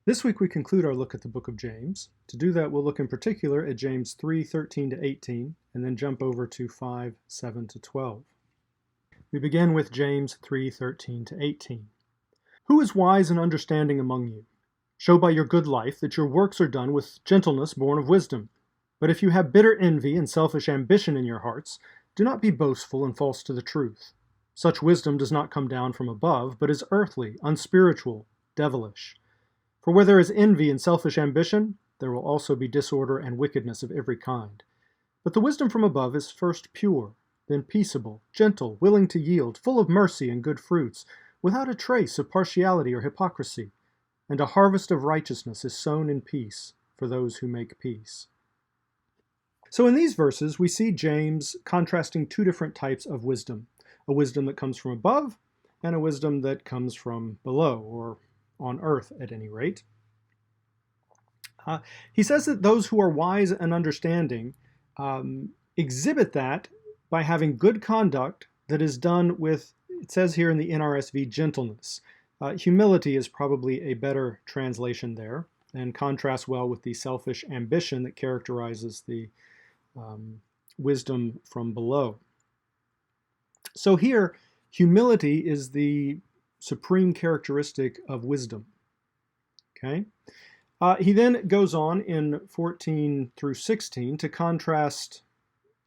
This week we conclude our look at the book of James. To do that, we'll look in particular at James 3:13 to 18, and then jump over to 5:7 to 12. We begin with James 3:13 to 18. Who is wise and understanding among you? Show by your good life that your works are done with gentleness born of wisdom. But if you have bitter envy and selfish ambition in your hearts, do not be boastful and false to the truth. Such wisdom does not come down from above, but is earthly, unspiritual, devilish. For where there is envy and selfish ambition, there will also be disorder and wickedness of every kind. But the wisdom from above is first pure, then peaceable, gentle, willing to yield, full of mercy and good fruits, without a trace of partiality or hypocrisy. And a harvest of righteousness is sown in peace for those who make peace. So in these verses, we see James contrasting two different types of wisdom. A wisdom that comes from above, and a wisdom that comes from below, or on earth at any rate. He says that those who are wise and understanding exhibit that by having good conduct that is done with, it says here in the NRSV, gentleness. Humility is probably a better translation there, and contrasts well with the selfish ambition that characterizes the wisdom from below. So here, humility is the supreme characteristic of wisdom. Okay? He then goes on in 14 through 16 to contrast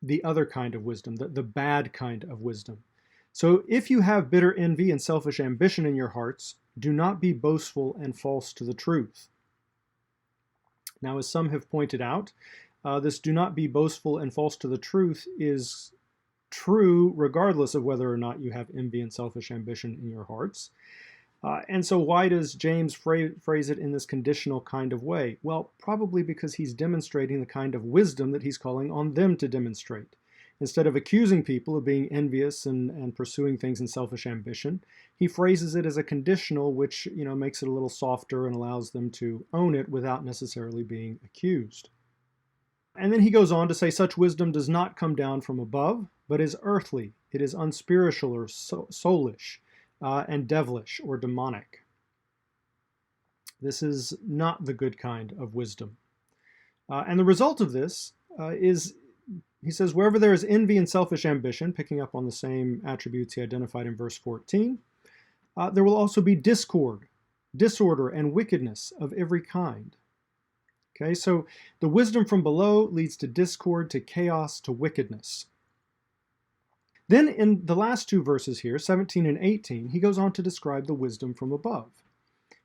the other kind of wisdom, the bad kind of wisdom. So if you have bitter envy and selfish ambition in your hearts, do not be boastful and false to the truth. Now, as some have pointed out, this do not be boastful and false to the truth is true regardless of whether or not you have envy and selfish ambition in your hearts. And so why does James phrase it in this conditional kind of way? Well, probably because he's demonstrating the kind of wisdom that he's calling on them to demonstrate. Instead of accusing people of being envious and pursuing things in selfish ambition, he phrases it as a conditional, which makes it a little softer and allows them to own it without necessarily being accused. And then he goes on to say, such wisdom does not come down from above, but is earthly. It is unspiritual or soulish, and devilish or demonic. This is not the good kind of wisdom. And the result of this is, he says, wherever there is envy and selfish ambition, picking up on the same attributes he identified in verse 14, there will also be discord, disorder, and wickedness of every kind. Okay, so the wisdom from below leads to discord, to chaos, to wickedness. Then in the last two verses here, 17 and 18, he goes on to describe the wisdom from above.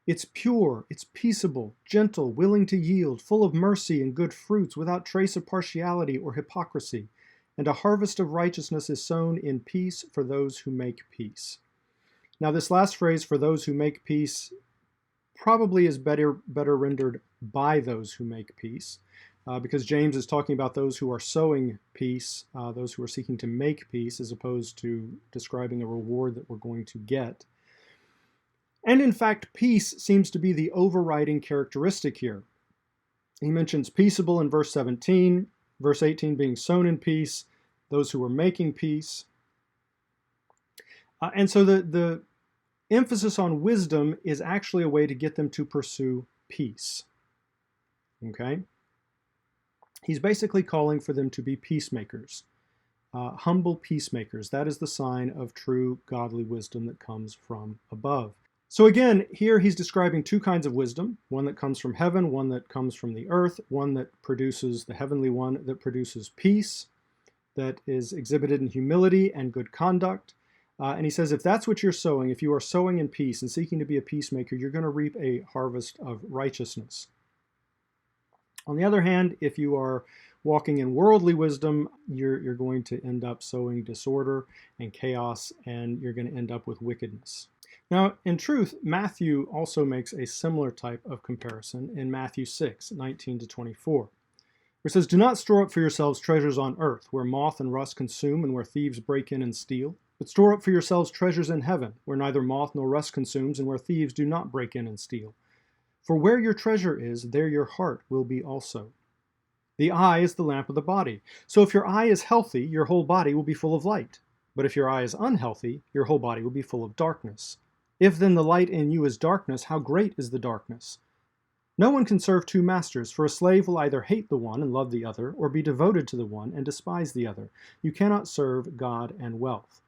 It's pure, it's peaceable, gentle, willing to yield, full of mercy and good fruits, without trace of partiality or hypocrisy. And a harvest of righteousness is sown in peace for those who make peace. Now this last phrase, for those who make peace, probably is better rendered by those who make peace. Because James is talking about those who are sowing peace, those who are seeking to make peace, as opposed to describing a reward that we're going to get. And in fact, peace seems to be the overriding characteristic here. He mentions peaceable in verse 17, verse 18 being sown in peace, those who are making peace. And so the emphasis on wisdom is actually a way to get them to pursue peace. Okay? He's basically calling for them to be peacemakers, humble peacemakers. That is the sign of true godly wisdom that comes from above. So again, here he's describing two kinds of wisdom, one that comes from heaven, one that comes from the earth, one that produces, the heavenly one that produces peace, that is exhibited in humility and good conduct. And he says, if that's what you're sowing, if you are sowing in peace and seeking to be a peacemaker, you're going to reap a harvest of righteousness. On the other hand, if you are walking in worldly wisdom, you're going to end up sowing disorder and chaos, and you're going to end up with wickedness. Now, in truth, Matthew also makes a similar type of comparison in Matthew 6, 19 to 24, where it says, do not store up for yourselves treasures on earth, where moth and rust consume and where thieves break in and steal, but store up for yourselves treasures in heaven, where neither moth nor rust consumes and where thieves do not break in and steal. For where your treasure is, there your heart will be also. The eye is the lamp of the body. So if your eye is healthy, your whole body will be full of light. But if your eye is unhealthy, your whole body will be full of darkness. If then the light in you is darkness, how great is the darkness? No one can serve two masters, for a slave will either hate the one and love the other, or be devoted to the one and despise the other. You cannot serve God and wealth.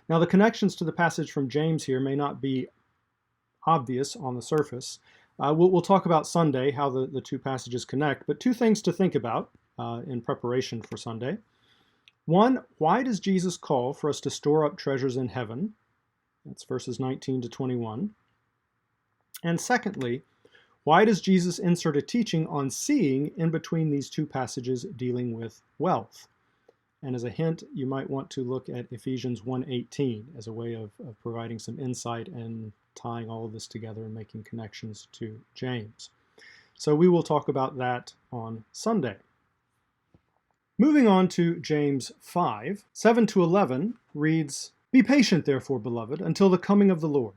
Now, the connections to the passage from James here may not be obvious on the surface. We'll talk about Sunday, how the two passages connect, but two things to think about in preparation for Sunday. One, why does Jesus call for us to store up treasures in heaven? That's verses 19 to 21. And secondly, why does Jesus insert a teaching on seeing in between these two passages dealing with wealth? And as a hint, you might want to look at Ephesians 1:18 as a way of providing some insight and tying all of this together and making connections to James. So we will talk about that on Sunday. Moving on to James 5, 7 to 11 reads, Be patient, therefore, beloved, until the coming of the Lord.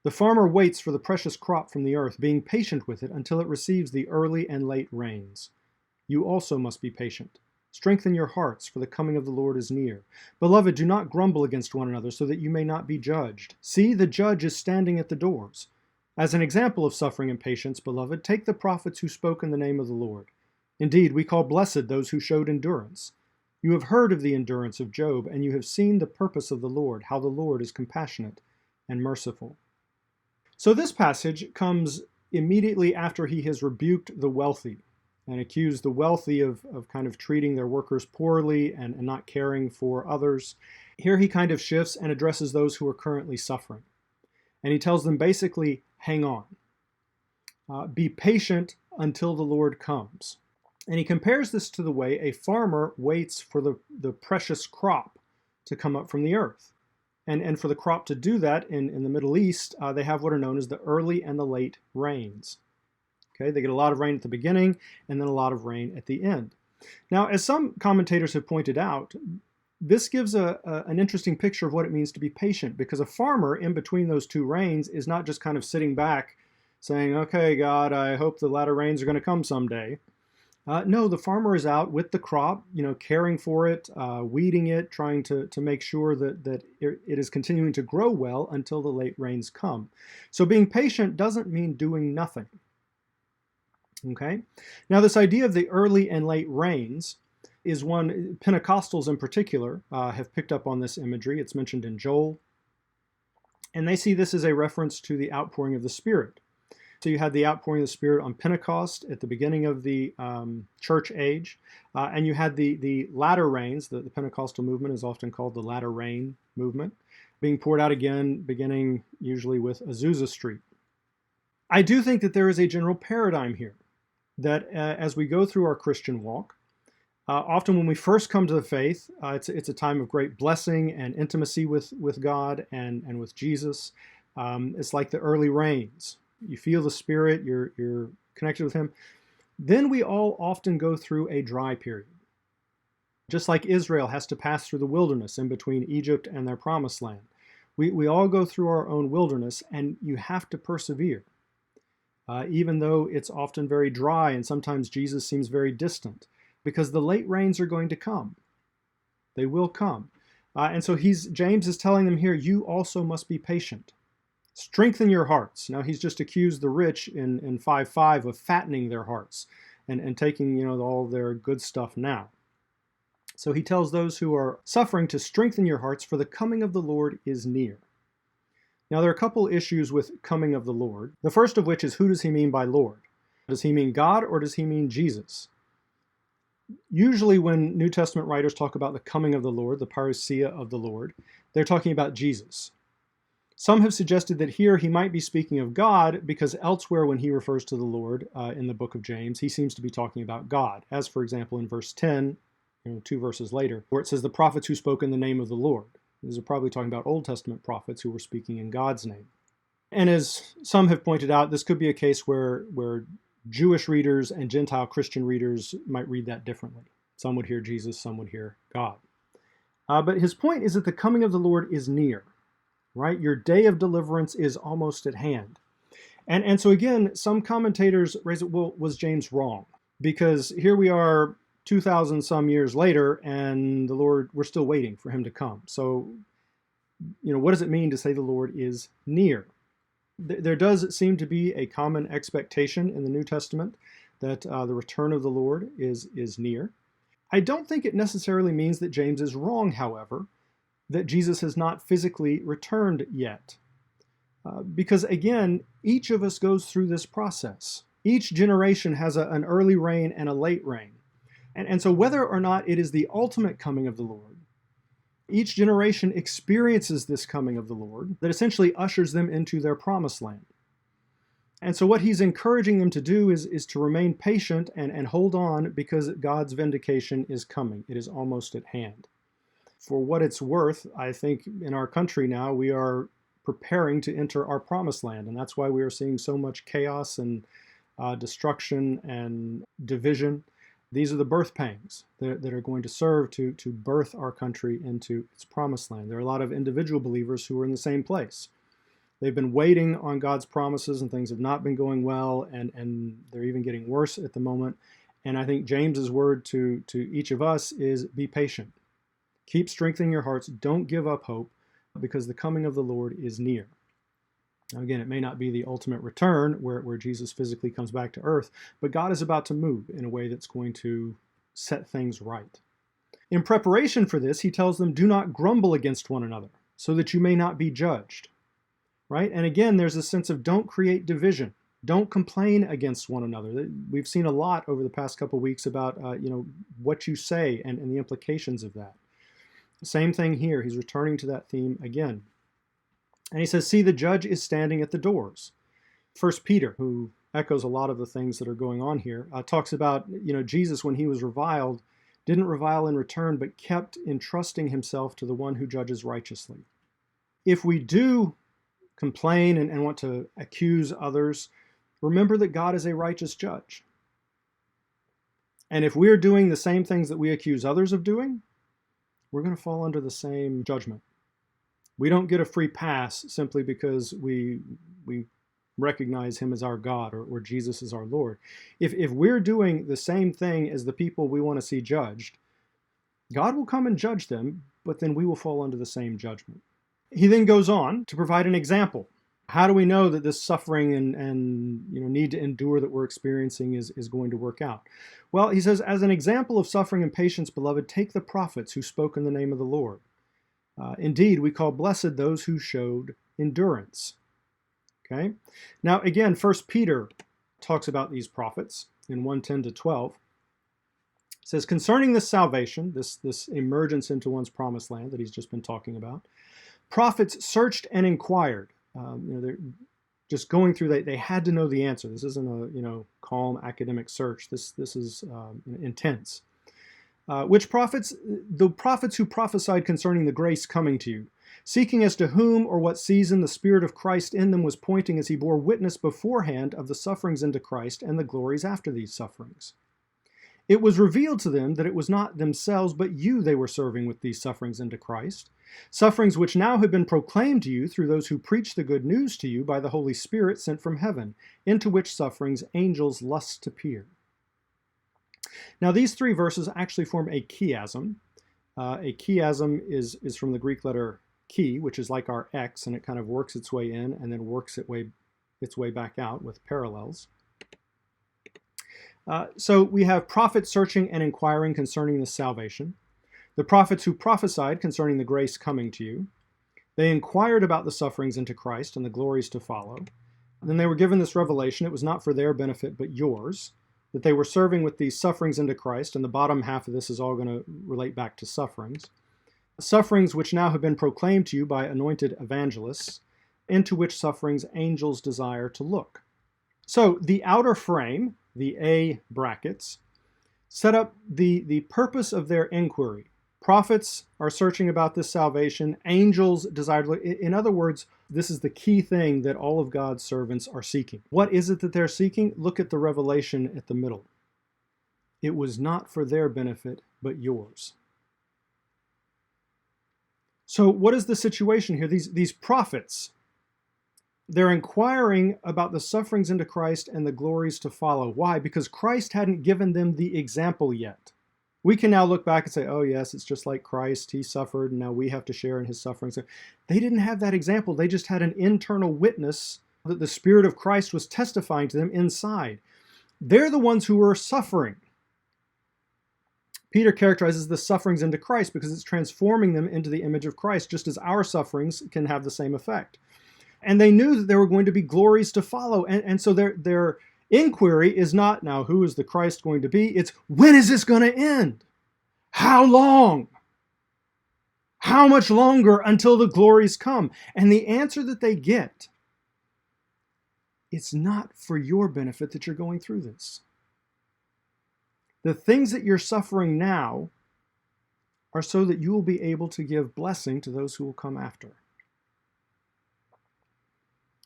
The farmer waits for the precious crop from the earth, being patient with it until it receives the early and late rains. You also must be patient. Strengthen your hearts, for the coming of the Lord is near. Beloved, do not grumble against one another, so that you may not be judged. See, the judge is standing at the doors. As an example of suffering and patience, beloved, take the prophets who spoke in the name of the Lord. Indeed, we call blessed those who showed endurance. You have heard of the endurance of Job, and you have seen the purpose of the Lord, how the Lord is compassionate and merciful. So this passage comes immediately after he has rebuked the wealthy and accused the wealthy of kind of treating their workers poorly and not caring for others. Here he kind of shifts and addresses those who are currently suffering. And he tells them basically, hang on. Be patient until the Lord comes. And he compares this to the way a farmer waits for the precious crop to come up from the earth. And for the crop to do that in the Middle East, they have what are known as the early and the late rains. Okay, they get a lot of rain at the beginning and then a lot of rain at the end. Now, as some commentators have pointed out, this gives an interesting picture of what it means to be patient, because a farmer in between those two rains is not just kind of sitting back saying, okay, God, I hope the latter rains are going to come someday. No, the farmer is out with the crop, caring for it, weeding it, trying to make sure that it is continuing to grow well until the late rains come. So being patient doesn't mean doing nothing. Okay? Now this idea of the early and late rains is one, Pentecostals in particular have picked up on this imagery. It's mentioned in Joel. And they see this as a reference to the outpouring of the Spirit. So you had the outpouring of the Spirit on Pentecost at the beginning of the church age, and you had the latter rains. The Pentecostal movement is often called the latter rain movement, being poured out again, beginning usually with Azusa Street. I do think that there is a general paradigm here, that as we go through our Christian walk, often when we first come to the faith, it's a time of great blessing and intimacy with God and with Jesus. It's like the early rains. You feel the Spirit, you're connected with Him. Then we all often go through a dry period. Just like Israel has to pass through the wilderness in between Egypt and their promised land. We all go through our own wilderness, and you have to persevere. Even though it's often very dry and sometimes Jesus seems very distant, because the late rains are going to come. They will come. And so James is telling them here, you also must be patient. Strengthen your hearts. Now he's just accused the rich in 5:5 of fattening their hearts and taking all their good stuff now. So he tells those who are suffering to strengthen your hearts, for the coming of the Lord is near. Now there are a couple issues with coming of the Lord. The first of which is, who does he mean by Lord? Does he mean God or does he mean Jesus? Usually when New Testament writers talk about the coming of the Lord, the parousia of the Lord, they're talking about Jesus. Some have suggested that here he might be speaking of God, because elsewhere when he refers to the Lord in the book of James, he seems to be talking about God, as for example in verse 10, 2 verses later, where it says the prophets who spoke in the name of the Lord. These are probably talking about Old Testament prophets who were speaking in God's name. And as some have pointed out, this could be a case where Jewish readers and Gentile Christian readers might read that differently. Some would hear Jesus, some would hear God. But his point is that the coming of the Lord is near. Right? Your day of deliverance is almost at hand. And so again, some commentators raise it, well, was James wrong? Because here we are 2,000 some years later, and the Lord, we're still waiting for him to come. So, what does it mean to say the Lord is near? There does seem to be a common expectation in the New Testament that the return of the Lord is near. I don't think it necessarily means that James is wrong, however, that Jesus has not physically returned yet. Because again, each of us goes through this process. Each generation has an early rain and a late rain. And so whether or not it is the ultimate coming of the Lord, each generation experiences this coming of the Lord that essentially ushers them into their promised land. And so what he's encouraging them to do is to remain patient and hold on, because God's vindication is coming. It is almost at hand. For what it's worth, I think in our country now, we are preparing to enter our promised land. And that's why we are seeing so much chaos and destruction and division. These are the birth pangs that are going to serve to birth our country into its promised land. There are a lot of individual believers who are in the same place. They've been waiting on God's promises, and things have not been going well, and they're even getting worse at the moment. And I think James's word to each of us is be patient. Keep strengthening your hearts. Don't give up hope, because the coming of the Lord is near. Now, again, it may not be the ultimate return where Jesus physically comes back to earth, but God is about to move in a way that's going to set things right. In preparation for this, he tells them, do not grumble against one another, so that you may not be judged. Right? And again, there's a sense of don't create division. Don't complain against one another. We've seen a lot over the past couple of weeks about what you say and the implications of that. Same thing here. He's returning to that theme again. And he says, see, the judge is standing at the doors. 1 Peter, who echoes a lot of the things that are going on here, talks about, Jesus, when he was reviled, didn't revile in return, but kept entrusting himself to the one who judges righteously. If we do complain and want to accuse others, remember that God is a righteous judge. And if we're doing the same things that we accuse others of doing, we're going to fall under the same judgment. We don't get a free pass simply because we recognize him as our God or Jesus as our Lord. If we're doing the same thing as the people we want to see judged, God will come and judge them, but then we will fall under the same judgment. He then goes on to provide an example. How do we know that this suffering and need to endure that we're experiencing is going to work out? Well, he says, as an example of suffering and patience, beloved, take the prophets who spoke in the name of the Lord. Indeed, we call blessed those who showed endurance. Okay. Now, again, 1 Peter talks about these prophets in 1:10-12. It says, concerning this salvation, this emergence into one's promised land that he's just been talking about, prophets searched and inquired. They're just going through. They had to know the answer. This isn't a calm academic search. This is intense. Which prophets? The prophets who prophesied concerning the grace coming to you, seeking as to whom or what season the Spirit of Christ in them was pointing as he bore witness beforehand of the sufferings into Christ and the glories after these sufferings. It was revealed to them that it was not themselves but you they were serving with these sufferings into Christ, sufferings which now have been proclaimed to you through those who preach the good news to you by the Holy Spirit sent from heaven, into which sufferings angels lust to peer. Now these three verses actually form a chiasm. A chiasm is from the Greek letter chi, which is like our X, and it kind of works its way in and then works its way back out with parallels. So we have prophets searching and inquiring concerning this salvation. The prophets who prophesied concerning the grace coming to you. They inquired about the sufferings into Christ and the glories to follow. Then they were given this revelation. It was not for their benefit but yours, that they were serving with these sufferings into Christ, and the bottom half of this is all going to relate back to sufferings. Sufferings which now have been proclaimed to you by anointed evangelists, into which sufferings angels desire to look. So the outer frame, the A brackets, set up the purpose of their inquiry. Prophets are searching about this salvation. Angels desire to look. In other words, this is the key thing that all of God's servants are seeking. What is it that they're seeking? Look at the revelation at the middle. It was not for their benefit, but yours. So what is the situation here? These prophets, they're inquiring about the sufferings into Christ and the glories to follow. Why? Because Christ hadn't given them the example yet. We can now look back and say, oh yes, it's just like Christ. He suffered, and now we have to share in his sufferings. They didn't have that example. They just had an internal witness that the Spirit of Christ was testifying to them inside. They're the ones who are suffering. Peter characterizes the sufferings into Christ because it's transforming them into the image of Christ, just as our sufferings can have the same effect. And they knew that there were going to be glories to follow. And so their inquiry is not, now, who is the Christ going to be? It's, when is this going to end? How long? How much longer until the glories come? And the answer that they get, it's not for your benefit that you're going through this. The things that you're suffering now are so that you will be able to give blessing to those who will come after.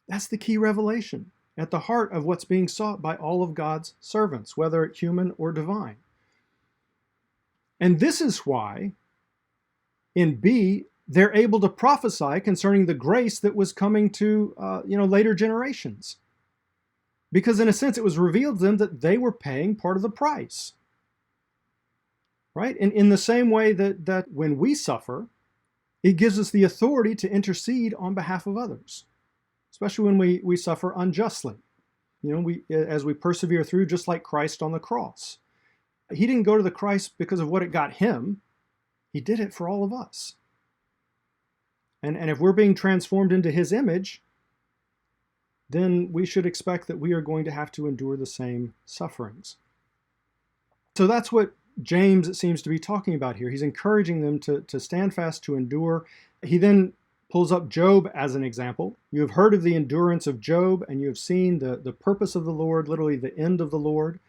That's the key revelation at the heart of what's being sought by all of God's servants, whether human or divine. And this is why, in B, they're able to prophesy concerning the grace that was coming to later generations. Because in a sense, it was revealed to them that they were paying part of the price. Right? And in the same way that when we suffer, it gives us the authority to intercede on behalf of others, especially when we suffer unjustly. As we persevere through, just like Christ on the cross. He didn't go to the cross because of what it got him. He did it for all of us. And if we're being transformed into his image, then we should expect that we are going to have to endure the same sufferings. So that's what James seems to be talking about here. He's encouraging them to stand fast, to endure. He then pulls up Job as an example. You have heard of the endurance of Job, and you have seen the purpose of the Lord, literally the end of the Lord,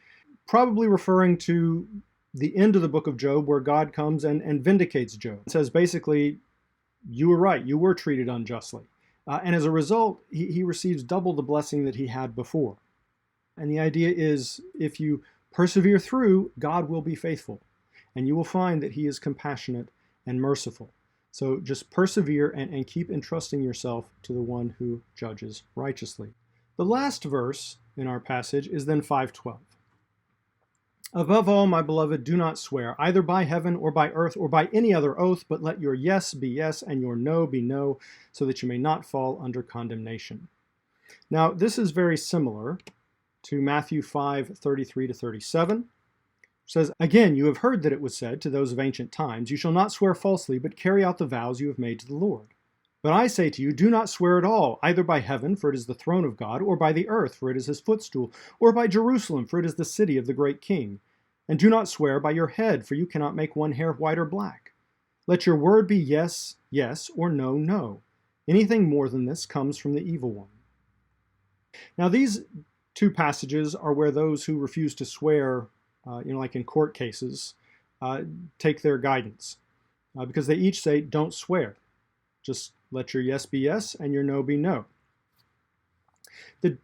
probably referring to the end of the book of Job, where God comes and vindicates Job. It says basically, you were right, you were treated unjustly. And as a result, he receives double the blessing that he had before. And the idea is, if you persevere through, God will be faithful, and you will find that he is compassionate and merciful. So just persevere and keep entrusting yourself to the one who judges righteously. The last verse in our passage is then 5:12. Above all, my beloved, do not swear, either by heaven or by earth or by any other oath, but let your yes be yes and your no be no, so that you may not fall under condemnation. Now, this is very similar to Matthew 5:33-37. It says, again, you have heard that it was said to those of ancient times, you shall not swear falsely, but carry out the vows you have made to the Lord. But I say to you, do not swear at all, either by heaven, for it is the throne of God, or by the earth, for it is his footstool, or by Jerusalem, for it is the city of the great king. And do not swear by your head, for you cannot make one hair white or black. Let your word be yes, yes, or no, no. Anything more than this comes from the evil one. Now these two passages are where those who refuse to swear, like in court cases, take their guidance. Because they each say, don't swear. Just let your yes be yes and your no be no. The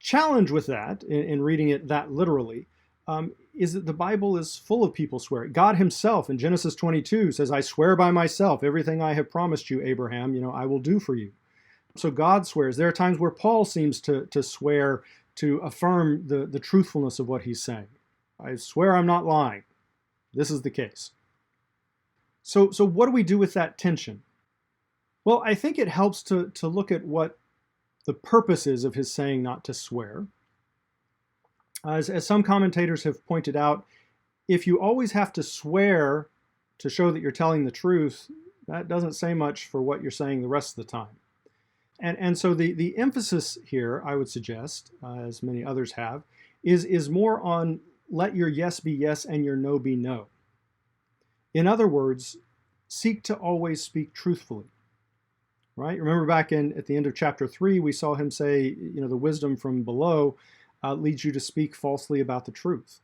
challenge with that, in reading it that literally, is that the Bible is full of people swearing. God himself in Genesis 22 says, I swear by myself, everything I have promised you, Abraham, I will do for you. So God swears. There are times where Paul seems to swear to affirm the truthfulness of what he's saying. I swear I'm not lying. This is the case. So what do we do with that tension? Well, I think it helps to look at what the purpose is of his saying not to swear. As some commentators have pointed out, if you always have to swear to show that you're telling the truth, that doesn't say much for what you're saying the rest of the time. And so the emphasis here, I would suggest, as many others have, is more on let your yes be yes and your no be no. In other words, seek to always speak truthfully. Right? Remember back at the end of chapter 3, we saw him say, the wisdom from below leads you to speak falsely about the truth.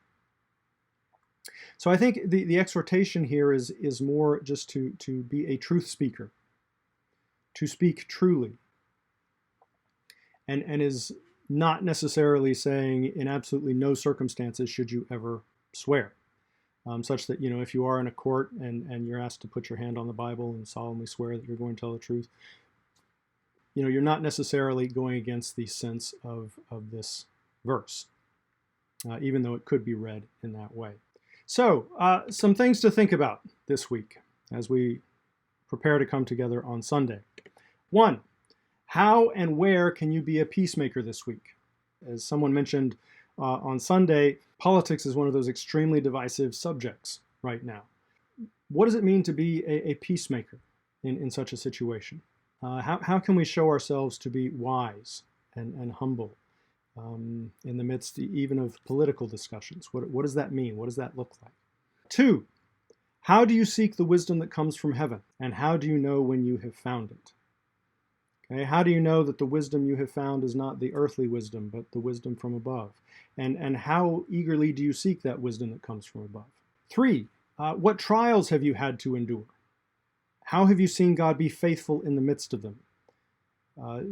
So I think the exhortation here is more just to be a truth speaker, to speak truly, and is not necessarily saying in absolutely no circumstances should you ever swear, such that, if you are in a court and you're asked to put your hand on the Bible and solemnly swear that you're going to tell the truth, you're not necessarily going against the sense of this verse, even though it could be read in that way. So, some things to think about this week as we prepare to come together on Sunday. 1, How and where can you be a peacemaker this week? As someone mentioned on Sunday, politics is one of those extremely divisive subjects right now. What does it mean to be a peacemaker in such a situation? How can we show ourselves to be wise and humble in the midst even of political discussions? What does that mean? What does that look like? 2, how do you seek the wisdom that comes from heaven? And how do you know when you have found it? Okay, how do you know that the wisdom you have found is not the earthly wisdom, but the wisdom from above? And how eagerly do you seek that wisdom that comes from above? 3, what trials have you had to endure? How have you seen God be faithful in the midst of them?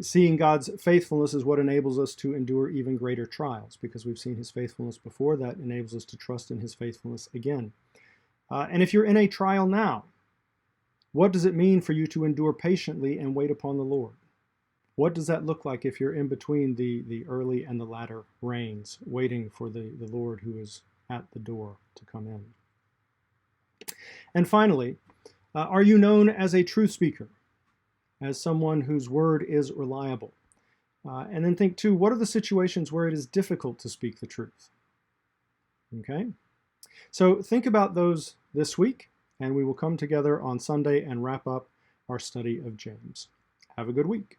Seeing God's faithfulness is what enables us to endure even greater trials, because we've seen his faithfulness before. That enables us to trust in his faithfulness again. And if you're in a trial now, what does it mean for you to endure patiently and wait upon the Lord? What does that look like if you're in between the early and the latter rains, waiting for the Lord who is at the door to come in? And finally, are you known as a truth speaker, as someone whose word is reliable? And then think too, what are the situations where it is difficult to speak the truth? Okay, so think about those this week, and we will come together on Sunday and wrap up our study of James. Have a good week.